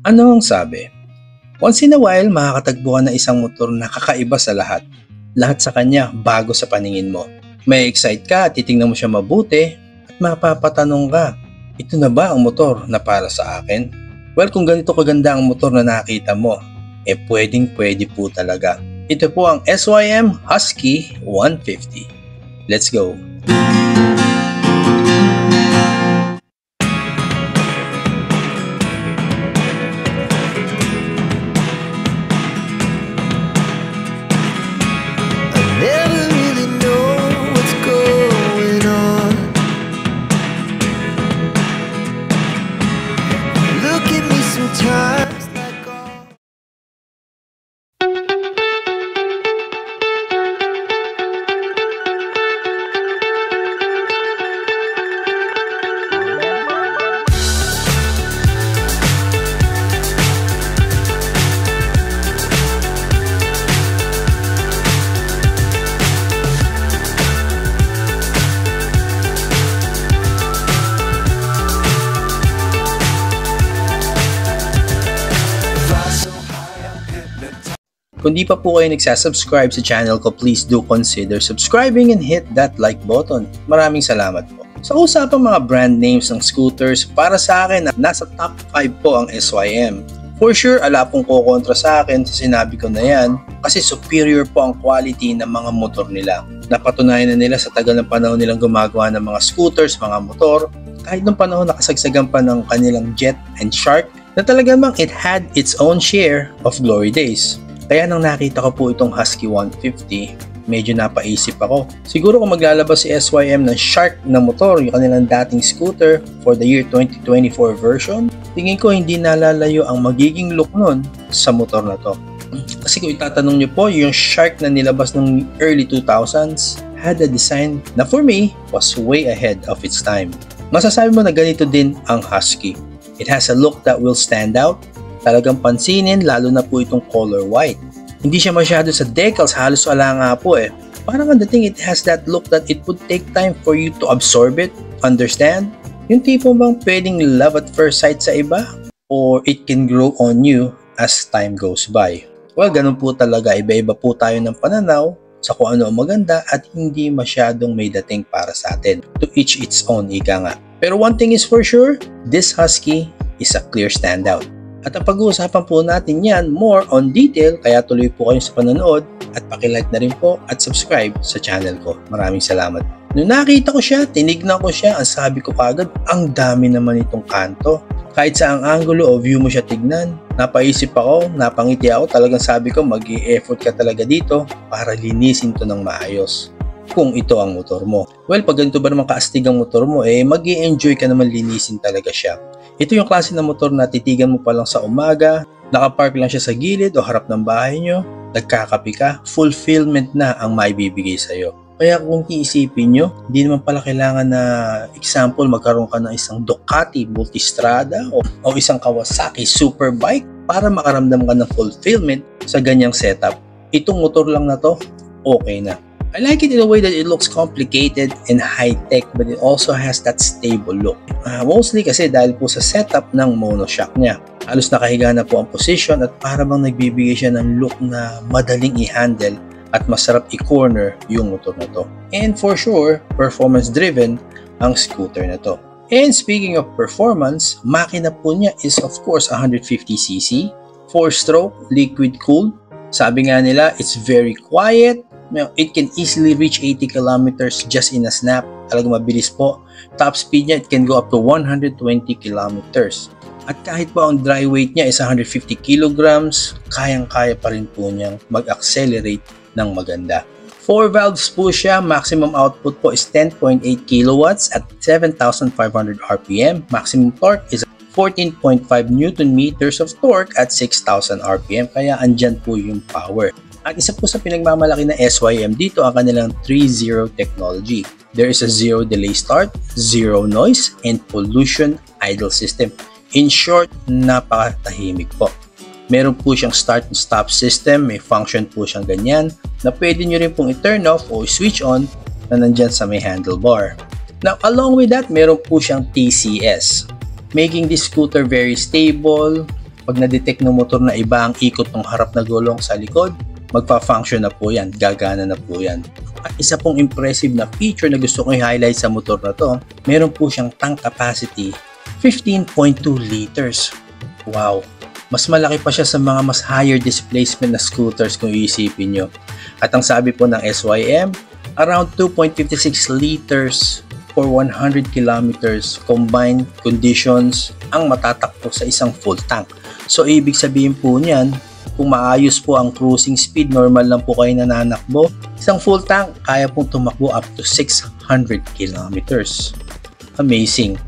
Ano ang sabi? Once in a while, makakatagpo ka ng isang motor na kakaiba sa lahat. Lahat sa kanya bago sa paningin mo. May excite ka, titingnan mo siya mabuti, at mapapatanong ka, ito na ba ang motor na para sa akin? Well, kung ganito kaganda ang motor na nakita mo, pwedeng-pwede po talaga. Ito po ang SYM Husky 150. Let's go! Kung di pa po kayo nagsasubscribe sa channel ko, please do consider subscribing and hit that like button. Maraming salamat po. Sa usapang mga brand names ng scooters, para sa akin, nasa top 5 po ang SYM. For sure, ala pong kukontra sa akin sa sinabi ko na yan kasi superior po ang quality ng mga motor nila. Napatunayan na nila sa tagal ng panahon nilang gumagawa ng mga scooters, mga motor, kahit nung panahon nakasagsagan pa ng kanilang Jet and Shark, na talagang it had its own share of glory days. Kaya nang nakita ko po itong Husky 150, medyo napaisip ako. Siguro kung maglalabas si SYM ng Shark na motor, yung kanilang dating scooter for the year 2024 version, tingin ko hindi nalalayo ang magiging look nun sa motor na to. Kasi kung itatanong nyo po, yung Shark na nilabas ng early 2000s had a design na for me was way ahead of its time. Masasabi mo na ganito din ang Husky. It has a look that will stand out. Talagang pansinin, lalo na po itong color white. Hindi siya masyado sa decals, halos wala nga po eh. Parang ang dating it has that look that it would take time for you to absorb it, understand? Yung tipo bang pwedeng love at first sight sa iba? Or it can grow on you as time goes by? Well, ganun po talaga, iba-iba po tayo ng pananaw sa kung ano ang maganda at hindi masyadong may dating para sa atin. To each its own, ika nga. Pero one thing is for sure, this Husky is a clear standout. At ang pag-uusapan po natin yan more on detail, kaya tuloy po kayo sa panonood at pakilike na rin po at subscribe sa channel ko. Maraming salamat. Nung nakita ko siya, tinignan ko siya, ang sabi ko kagad, ang dami naman itong kanto. Kahit sa ang angulo o view mo siya tignan, napaisip ako, napangiti ako, talagang sabi ko mag-i-effort ka talaga dito para linisin to ng maayos. Kung ito ang motor mo. Well, pag ganito ba naman kaastig ang motor mo, mag-i-enjoy ka naman linisin talaga siya. Ito yung klase ng motor na titigan mo pa lang sa umaga, nakapark lang siya sa gilid o harap ng bahay nyo, nagkakapi ka, fulfillment na ang maibibigay sa'yo. Kaya kung iisipin nyo, hindi naman pala kailangan na example magkaroon ka ng isang Ducati Multistrada o isang Kawasaki Superbike para makaramdam ka ng fulfillment sa ganyang setup. Itong motor lang na to, okay na. I like it in a way that it looks complicated and high-tech but it also has that stable look. Mostly kasi dahil po sa setup ng monoshock niya. Halos nakahiga na po ang position at para bang nagbibigay siya ng look na madaling i-handle at masarap i-corner yung motor na to. And for sure, performance-driven ang scooter na to. And speaking of performance, makina po niya is of course 150cc, 4-stroke, liquid-cooled. Sabi nga nila, it's very quiet. It can easily reach 80 kilometers just in a snap. Talagang mabilis po. Top speed niya, it can go up to 120 kilometers. At kahit pa ang dry weight niya is 150 kilograms, kayang-kaya pa rin po niyang mag-accelerate ng maganda. 4 valves po siya, maximum output po is 10.8 kilowatts at 7,500 RPM. Maximum torque is 14.5 Newton meters of torque at 6,000 RPM, kaya andyan po yung power. At isa po sa pinagmamalaki na SYM dito ang kanilang 3.0 technology. There is a zero delay start, zero noise, and pollution idle system. In short, napakatahimik po. Meron po siyang start and stop system, may function po siyang ganyan na pwede nyo rin pong i-turn off o switch on na nandyan sa may handlebar. Now, along with that, meron po siyang TCS, making this scooter very stable, Pag na-detect ng motor na iba ang ikot ng harap na gulong sa likod, magpa-function na po yan, gagana na po yan. At isa pong impressive na feature na gusto kong i-highlight sa motor na to, meron po siyang tank capacity 15.2 liters. Wow! Mas malaki pa siya sa mga mas higher displacement na scooters kung iisipin nyo. At ang sabi po ng SYM, around 2.56 liters for 100 kilometers combined conditions ang matatakbo sa isang full tank. So ibig sabihin po niyan, kung maayos po ang cruising speed, normal lang po kayo nananakbo, isang full tank kaya pong tumakbo up to 600 kilometers. Amazing.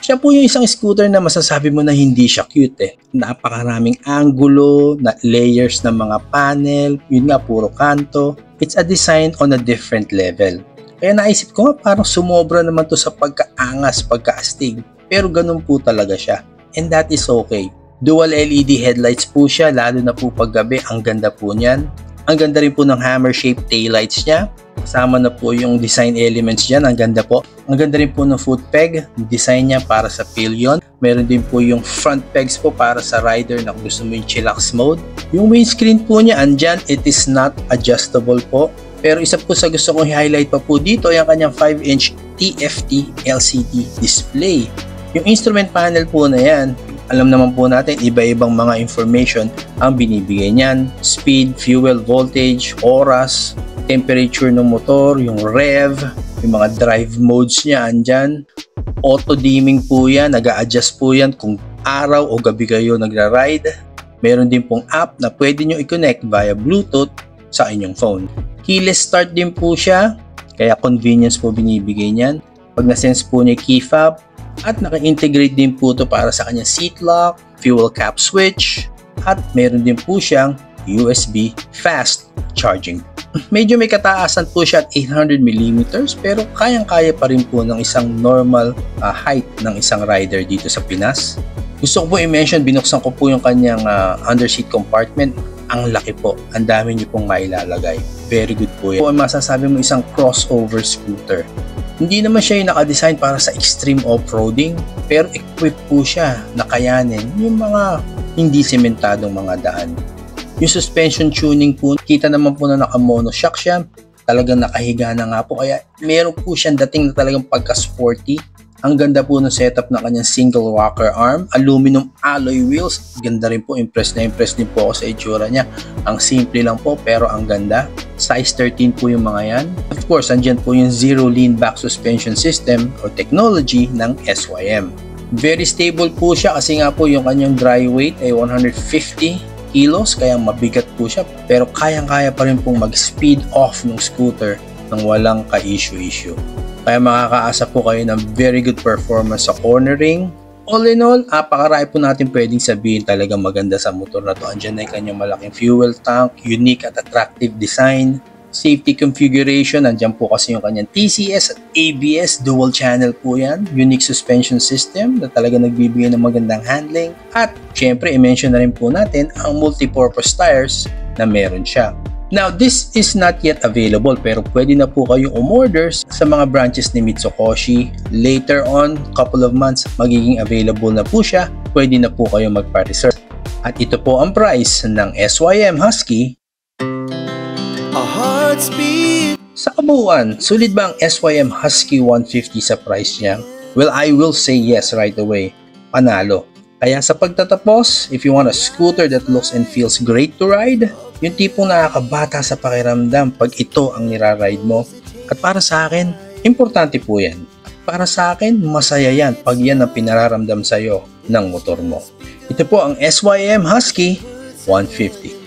Siya po yung isang scooter na masasabi mo na hindi siya cute eh. Napakaraming angulo, na layers ng mga panel, yun nga puro kanto. It's a design on a different level. Kaya naisip ko nga parang sumobra naman to sa pagkaangas, pagkaastig. Pero ganun po talaga siya. And that is okay. Dual LED headlights po siya, lalo na po paggabi, ang ganda po niyan. Ang ganda rin po ng hammer-shaped taillights niya. Kasama na po yung design elements dyan, ang ganda po. Ang ganda rin po ng foot peg, design niya para sa pillion. Meron din po yung front pegs po para sa rider na kung gusto mo yung chillax mode. Yung windscreen po niya, andyan, it is not adjustable po. Pero isa po sa gusto kong i-highlight pa po dito, yung kanyang 5-inch TFT LCD display. Yung instrument panel po na yan, alam naman po natin, iba-ibang mga information ang binibigay niyan. Speed, fuel, voltage, oras, temperature ng motor, yung rev, yung mga drive modes niya andyan. Auto-dimming po yan, nag-a-adjust po yan kung araw o gabi kayo nagra-ride. Meron din pong app na pwede nyo i-connect via Bluetooth sa inyong phone. Keyless start din po siya, kaya convenience po binibigay niyan. Pag na-sense po niya key fob, at naka-integrate din po ito para sa kanyang seat lock, fuel cap switch, at meron din po siyang USB fast charging. Medyo may kataasan po siya at 800mm pero kayang-kaya pa rin po ng isang normal height ng isang rider dito sa Pinas. Gusto ko po i-mention, binuksan ko po yung kanyang underseat compartment. Ang laki po, ang dami niyo pong mailalagay. Very good po yan. Kung masasabi mo isang crossover scooter. Hindi naman siya yung nakadesign para sa extreme off-roading, pero equipped po siya na kayanin yung mga hindi sementadong mga daan. Yung suspension tuning po, kita naman po na naka-monoshock siya, talagang nakahiga na nga po, kaya meron po siyang dating na talagang pagka-sporty. Ang ganda po ng setup ng kanyang single rocker arm, aluminum alloy wheels, ganda rin po, impress din po ako sa itsura niya. Ang simple lang po pero ang ganda. Size 13 po yung mga yan. Of course, andyan po yung zero lean back suspension system or technology ng SYM. Very stable po siya kasi nga po yung kanyang dry weight ay 150 kilos, kaya mabigat po siya pero kayang-kaya pa rin pong mag-speed off ng scooter nang walang ka-issue. Kaya makakaasa po kayo ng very good performance sa cornering. All in all, napakarami po natin pwedeng sabihin talagang maganda sa motor na to. Andyan na yung kanyang malaking fuel tank, unique at attractive design, safety configuration, andyan po kasi yung kanyang TCS at ABS, dual channel po yan, unique suspension system na talaga nagbibigay ng magandang handling, at syempre i-mention na rin po natin ang multi-purpose tires na meron siya. Now, this is not yet available pero pwede na po kayong umorder sa mga branches ni Mitsukoshi. Later on, couple of months, magiging available na po siya. Pwede na po kayong magpa-reserve. At ito po ang price ng SYM Husky. A heartbeat. Sa kabuuan, sulit ba ang SYM Husky 150 sa price niya? Well, I will say yes right away. Panalo. Kaya sa pagtatapos, if you want a scooter that looks and feels great to ride, yung tipong nakakabata sa pakiramdam pag ito ang niraride mo. At para sa akin, importante po yan. Para sa akin, masaya yan pag yan ang pinararamdam sa'yo ng motor mo. Ito po ang SYM Husky 150.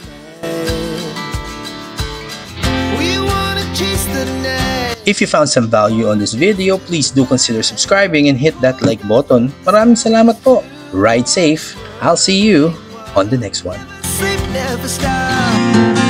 If you found some value on this video, please do consider subscribing and hit that like button. Maraming salamat po. Ride safe. I'll see you on the next one. Sleep never stop.